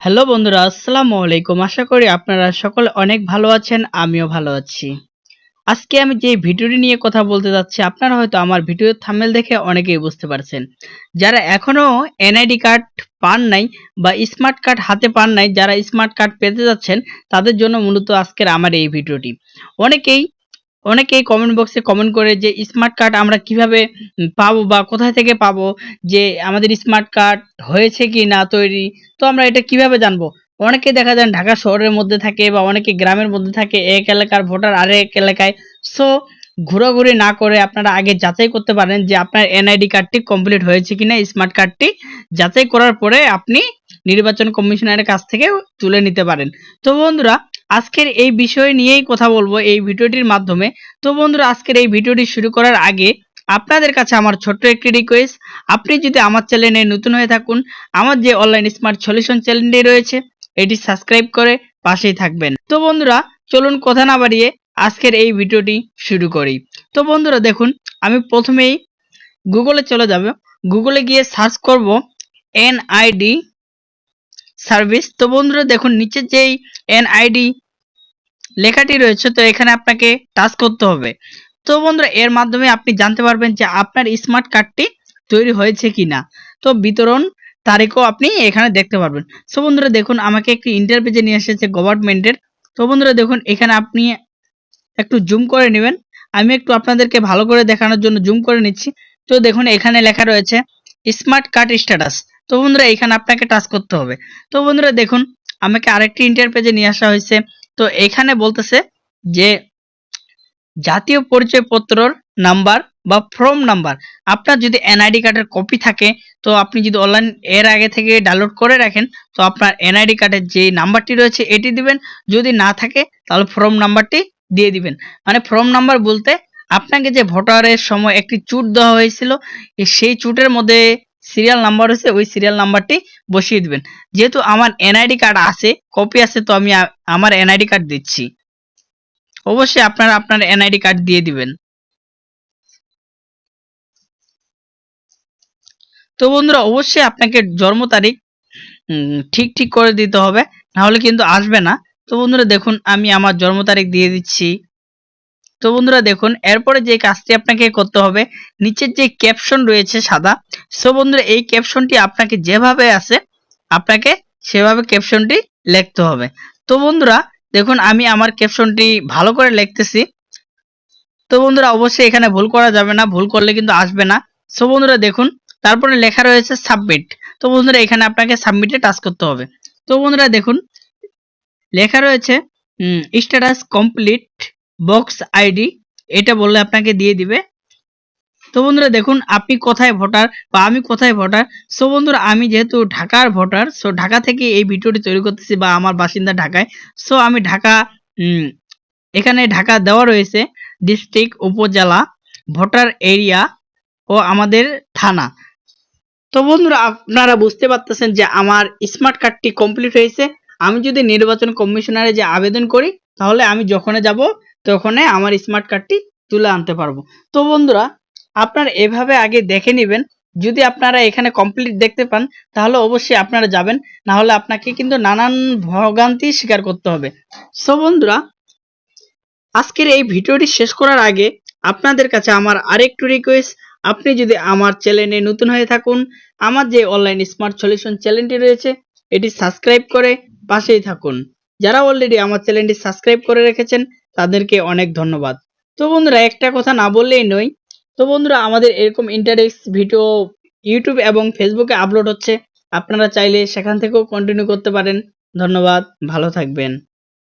Hello বন্ধুরা, আসসালামু আলাইকুম। আশা করি আপনারা সকলে অনেক ভালো আছেন, আমিও ভালো আছি। আজকে আমি যে ভিডিওটি নিয়ে কথা বলতে যাচ্ছি, আপনারা হয়তো আমার ভিডিওর থাম্বনেল দেখে অনেকেই বুঝতে পারছেন। যারা এখনো এনআইডি কার্ড পান নাই বা স্মার্ট কার্ড হাতে পান নাই, যারা স্মার্ট কার্ড পেতে যাচ্ছেন, তাদের জন্য মূলত আজকের আমার এই ভিডিওটি। অনেকেই অনেকেই কমেন্ট বক্সে কমেন্ট করে যে স্মার্ট কার্ড আমরা কিভাবে পাবো বা কোথায় থেকে পাবো, যে আমাদের স্মার্ট কার্ড হয়েছে কি না তৈরি, তো আমরা এটা কিভাবে জানবো। অনেকে দেখা যায় ঢাকা শহরের মধ্যে থাকে বা অনেকে গ্রামের মধ্যে থাকে, এক এলাকার ভোটার আরেক এলাকায়। সো ঘোরাঘুরি না করে আপনারা আগে যাচাই করতে পারেন যে আপনার এনআইডি কার্ডটি কমপ্লিট হয়েছে কিনা। স্মার্ট কার্ডটি যাচাই করার পরে আপনি নির্বাচন কমিশনারের কাছ থেকে তুলে নিতে পারেন। তো বন্ধুরা, আজকের এই বিষয় নিয়েই কথা বলবো এই ভিডিওটির মাধ্যমে। তো বন্ধুরা, আজকের এই ভিডিওটি শুরু করার আগে আপনাদের কাছে আমার ছোট্ট একটি রিকোয়েস্ট, আপনি যদি আমার চ্যানেলে নতুন হয়ে থাকুন, আমার যে অনলাইন স্মার্ট সলিউশন চ্যানেলটি রয়েছে এটি সাবস্ক্রাইব করে পাশেই থাকবেন। তো বন্ধুরা, চলুন কথা না বাড়িয়ে আজকের এই ভিডিওটি শুরু করি। তো বন্ধুরা দেখুন, আমি প্রথমেই গুগলে চলে যাব। গুগলে গিয়ে সার্চ করব এনআইডি সার্ভিস। তো বন্ধুরা দেখুন, নিচে যেই এনআইডি লেখাটি রয়েছে, তো এখানে আপনাকে টাচ করতে হবে। তো বন্ধুরা, এর মাধ্যমে আপনি জানতে পারবেন যে আপনার স্মার্ট কার্ডটি তৈরি হয়েছে কিনা। তো বিতরণ তারিখও আপনি এখানে দেখতে পারবেন। সো বন্ধুরা দেখুন, আমাকে একটি ইন্টারপেজে নিয়ে এসেছে গভর্নমেন্টের। তো বন্ধুরা দেখুন, এখানে আপনি একটু জুম করে নেবেন। আমি একটু আপনাদেরকে ভালো করে দেখানোর জন্য জুম করে নিচ্ছি। তো দেখুন, এখানে লেখা রয়েছে স্মার্ট কার্ড স্ট্যাটাস। তো বন্ধুরা, এখানে আপনাকে টাচ করতে হবে। তো বন্ধুরা দেখুন, আমাকে আরেকটি ইন্টারপেজে নিয়ে আসা হয়েছে। তো এখানে বলতেছে যে জাতীয় পরিচয়পত্রর নাম্বার বা ফর্ম নাম্বার, আপনার যদি এনআইডি কার্ডের কপি থাকে, তো আপনি যদি অনলাইন এর আগে থেকে ডাউনলোড করে রাখেন, তো আপনার এনআইডি কার্ডের যে নাম্বারটি রয়েছে এটি দিবেন। যদি না থাকে তাহলে ফর্ম নাম্বারটি দিয়ে দিবেন। মানে ফর্ম নাম্বার বলতে আপনাকে যে ভোটারের সময় একটি চুট দেওয়া হয়েছিল, সেই চুটের মধ্যে সিরিয়াল নাম্বার হয়েছে, ওই সিরিয়াল নাম্বারটি বসিয়ে দিবেন। যেহেতু আমার এনআইডি কার্ড আছে, কপি আছে, তো আমি আমার এনআইডি কার্ড দিচ্ছি। অবশ্যই আপনারা আপনার এনআইডি কার্ড দিয়ে দিবেন। তো বন্ধুরা, অবশ্যই আপনাকে জন্ম তারিখ ঠিক করে দিতে হবে, না হলে কিন্তু আসবে না। তো বন্ধুরা দেখুন, আমি আমার জন্ম তারিখ দিয়ে দিচ্ছি। তো বন্ধুরা দেখুন, এরপরে যে কাজটি আপনাকে করতে হবে, নিচের যে ক্যাপশন রয়েছে সাদা, সো বন্ধুরা এই ক্যাপশনটি আপনাকে যেভাবে আছে আপনাকে সেভাবে ক্যাপশনটি লিখতে হবে। তো বন্ধুরা দেখুন, আমি আমার ক্যাপশনটি ভালো করে লিখতেছি। তো বন্ধুরা অবশ্যই এখানে ভুল করা যাবে না, ভুল করলে কিন্তু আসবে না। সো বন্ধুরা দেখুন, তারপরে লেখা রয়েছে সাবমিট। তো বন্ধুরা এখানে আপনাকে সাবমিটে টাচ করতে হবে। তো বন্ধুরা দেখুন, লেখা রয়েছে স্ট্যাটাস কমপ্লিট বক্স আইডি, এটা বললে আপনাকে দিয়ে দিবে। তো বন্ধুরা দেখুন, আপনি কোথায় ভোটার বা আমি কোথায় ভোটার। সো বন্ধুরা, আমি যেহেতু ঢাকার ভোটার, সো ঢাকা থেকে এই ভিডিওটি তৈরি করতেছি বা আমার বাসিন্দা ঢাকায়। সো আমি ঢাকা, এখানে ঢাকা দেওয়া রয়েছে ডিস্ট্রিক্ট, উপজেলা, ভোটার এরিয়া ও আমাদের থানা। তো বন্ধুরা, আপনারা বুঝতে পারতেছেন যে আমার স্মার্ট কার্ডটি কমপ্লিট হয়েছে। আমি যদি নির্বাচন কমিশনারে যে আবেদন করি, তাহলে আমি যখন যাব তখন আমার স্মার্ট কার্ডটি তুলে আনতে পারবো। তো বন্ধুরা, আপনারা এভাবে আগে দেখে নেবেন। যদি আপনারা এখানে কমপ্লিট দেখতে পান, তাহলে অবশ্যই আপনারা যাবেন, না হলে আপনাকে কিন্তু নানান ভোগান্তি স্বীকার করতে হবে। সো বন্ধুরা, আজকের এই ভিডিওটি শেষ করার আগে আপনাদের কাছে আমার আরেকটু রিকোয়েস্ট, আপনি যদি আমার চ্যানেলে নতুন হয়ে থাকুন, আমার যে অনলাইন স্মার্ট সলিউশন চ্যানেলটি রয়েছে এটি সাবস্ক্রাইব করে পাশেই থাকুন। যারা অলরেডি আমার চ্যানেলটি সাবস্ক্রাইব করে রেখেছেন তাদেরকে অনেক ধন্যবাদ। তো বন্ধুরা, একটা কথা না বললেই নয়। তো বন্ধুরা, আমাদের এরকম ইন্টারেক্টিভ ভিডিও ইউটিউব এবং ফেসবুকে আপলোড হচ্ছে, আপনারা চাইলে সেখান থেকেও কন্টিনিউ করতে পারেন। ধন্যবাদ, ভালো থাকবেন।